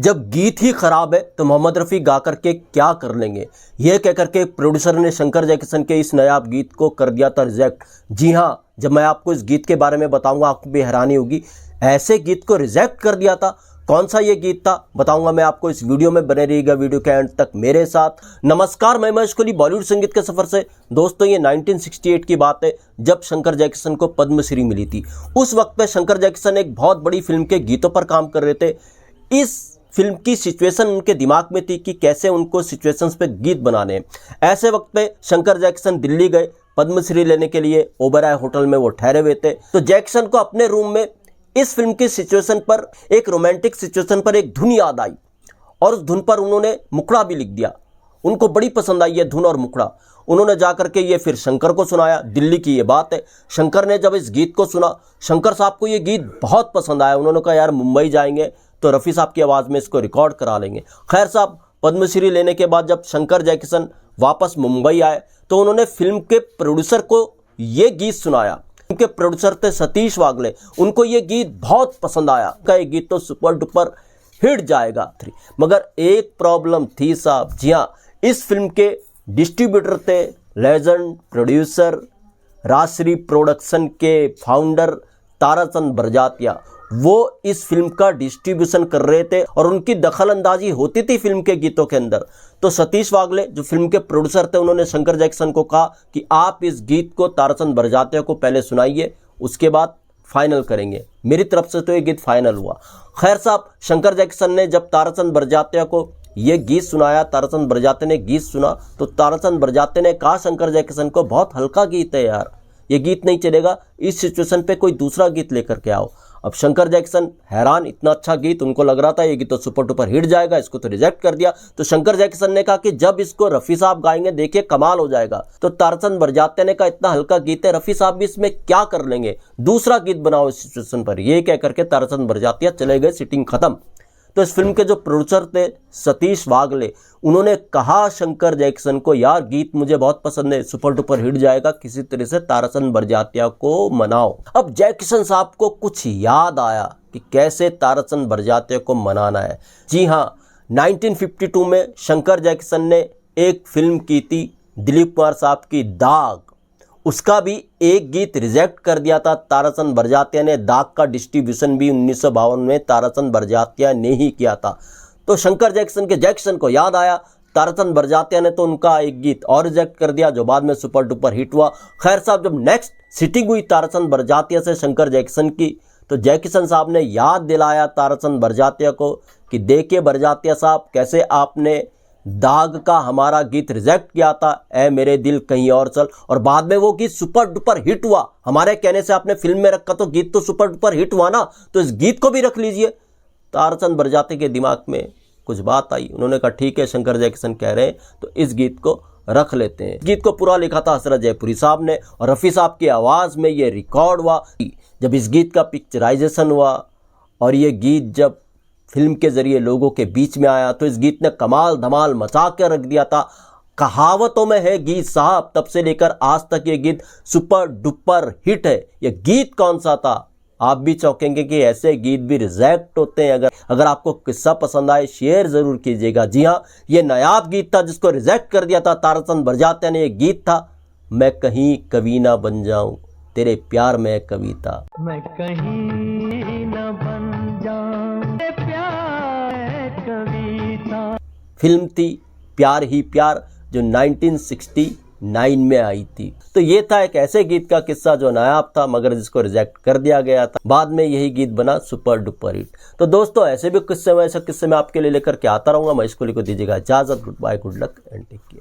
जब गीत ही खराब है तो मोहम्मद रफ़ी गा करके क्या कर लेंगे, यह कह करके प्रोड्यूसर ने शंकर जैक्सन के इस नायाब गीत को कर दिया था रिजेक्ट। जी हाँ, जब मैं आपको इस गीत के बारे में बताऊंगा आपको भी हैरानी होगी, ऐसे गीत को रिजेक्ट कर दिया था। कौन सा ये गीत था बताऊंगा मैं आपको इस वीडियो में, बने रहिएगा वीडियो के एंड तक मेरे साथ। नमस्कार, मैं महेश कोहली बॉलीवुड संगीत के सफर से। दोस्तों, ये 1968 की बात है जब शंकर जैक्सन को पद्मश्री मिली थी। उस वक्त पे शंकर जैक्सन एक बहुत बड़ी फिल्म के गीतों पर काम कर रहे थे। इस फिल्म की सिचुएशन उनके दिमाग में थी कि कैसे उनको सिचुएशंस पे गीत बनाने हैं। ऐसे वक्त पे शंकर जैक्सन दिल्ली गए पद्मश्री लेने के लिए। ओबेरॉय होटल में वो ठहरे हुए थे, तो जैक्सन को अपने रूम में इस फिल्म की सिचुएशन पर, एक रोमांटिक सिचुएशन पर एक धुन याद आई और उस धुन पर उन्होंने मुखड़ा भी लिख दिया। उनको बड़ी पसंद आई ये धुन और मुखड़ा। उन्होंने जाकर के ये फिर शंकर को सुनाया। दिल्ली की ये बात है। शंकर ने जब इस गीत को सुना, शंकर साहब को ये गीत बहुत पसंद आया। उन्होंने कहा यार मुंबई जाएंगे तो रफ़ी साहब की आवाज़ में इसको रिकॉर्ड करा लेंगे। खैर साहब, पद्मश्री लेने के बाद जब शंकर जैक्सन वापस मुंबई आए तो उन्होंने फिल्म के प्रोड्यूसर को ये गीत सुनाया। उनके प्रोड्यूसर थे सतीश वागले। उनको ये गीत बहुत पसंद आया। का ये गीत तो सुपर डुपर हिट जाएगा। मगर एक प्रॉब्लम थी साहब। जी हाँ, इस फिल्म के डिस्ट्रीब्यूटर थे लेजेंड प्रोड्यूसर, राजश्री प्रोडक्शन के फाउंडर ताराचंद बरजातिया। वो इस फिल्म का डिस्ट्रीब्यूशन कर रहे थे और उनकी दखल अंदाजी होती थी फिल्म के गीतों के अंदर। तो सतीश वागले जो फिल्म के प्रोड्यूसर थे, उन्होंने शंकर जैक्सन को कहा कि आप इस गीत को ताराचंद बरजातिया को पहले सुनाइए, उसके बाद फाइनल करेंगे। मेरी तरफ से तो ये गीत फाइनल हुआ। खैर साहब, शंकर जैक्सन ने जब ताराचंद बरजातिया को ये गीत सुनाया, ताराचंद बरजातिया ने गीत सुना, तो ताराचंद बरजातिया ने कहा शंकर जैक्सन को बहुत हल्का गीत है यार, ये गीत नहीं चलेगा, इस सिचुएशन पे कोई दूसरा गीत लेकर के आओ। अब शंकर जैक्सन हैरान, इतना अच्छा गीत, उनको लग रहा था ये गीत तो सुपर डुपर हिट जाएगा, इसको तो रिजेक्ट कर दिया। तो शंकर जैक्सन ने कहा कि जब इसको रफ़ी साहब गाएंगे देखिए कमाल हो जाएगा। तो ताराचंद बरजातिया ने कहा इतना हल्का गीत है, रफ़ी साहब भी इसमें क्या कर लेंगे, दूसरा गीत बनाओ इस सिचुएशन पर। ये कह करके ताराचंद बरजातिया चले गए, सिटिंग खत्म। तो इस फिल्म के जो प्रोड्यूसर थे सतीश वागले, उन्होंने कहा शंकर जैक्सन को यार गीत मुझे बहुत पसंद है, सुपर डुपर हिट जाएगा, किसी तरह से ताराचंद बरजातिया को मनाओ। अब जैक्सन साहब को कुछ याद आया कि कैसे ताराचंद बरजातिया को मनाना है। जी हाँ, 1952 में शंकर जैक्सन ने एक फिल्म की थी दिलीप कुमार साहब की दाग, उसका भी एक गीत रिजेक्ट कर दिया था ताराचंद बरजातिया ने। दाग का डिस्ट्रीब्यूशन भी 1952 में ताराचंद बरजातिया ने ही किया था। तो शंकर जैक्सन को याद आया, ताराचंद बरजातिया ने तो उनका एक गीत और रिजेक्ट कर दिया जो बाद में सुपर डुपर हिट हुआ। खैर साहब, जब नेक्स्ट सिटिंग हुई ताराचंद बरजातिया से शंकर जैक्सन की, तो जैक्सन साहब ने याद दिलाया ताराचंद बरजातिया को कि देखिए बरजातिया साहब, कैसे आपने दाग का हमारा गीत रिजेक्ट किया था, ऐ मेरे दिल कहीं और चल, और बाद में वो गीत सुपर डुपर हिट हुआ। हमारे कहने से आपने फिल्म में रखा तो गीत तो सुपर डुपर हिट हुआ ना, तो इस गीत को भी रख लीजिए। ताराचंद बरजातिया के दिमाग में कुछ बात आई, उन्होंने कहा ठीक है, शंकर जैक्सन कह रहे हैं तो इस गीत को रख लेते हैं। गीत को पूरा लिखा था हसरत जयपुरी साहब ने और रफ़ी साहब की आवाज़ में ये रिकॉर्ड हुआ। जब इस गीत का पिक्चराइजेशन हुआ और ये गीत जब फिल्म के जरिए लोगों के बीच में आया, तो इस गीत ने कमाल धमाल मचा के रख दिया था। कहावतों में है गीत साहब, तब से लेकर आज तक ये गीत सुपर डुपर हिट है। ये गीत कौन सा था, आप भी चौंकेंगे कि ऐसे गीत भी रिजेक्ट होते हैं। अगर आपको किस्सा पसंद आए शेयर जरूर कीजिएगा। जी हाँ, ये नायाब गीत था जिसको रिजेक्ट कर दिया था ताराचंद बरजातिया ने। ये गीत था मैं कहीं कवि ना बन जाऊं, तेरे प्यार में कविता। मैं कहीं ना बन जाऊं, तेरे प्यार में कविता। फिल्म थी प्यार ही प्यार जो 1969 में आई थी। तो ये था एक ऐसे गीत का किस्सा जो नायाब था मगर जिसको रिजेक्ट कर दिया गया था। बाद में यही गीत बना सुपर डुपर हिट। तो दोस्तों, ऐसे भी किस्से मैं आपके लिए लेकर के आता रहूंगा। महेश कोहली को दीजिएगा इजाजत। Good bye, good luck and take care.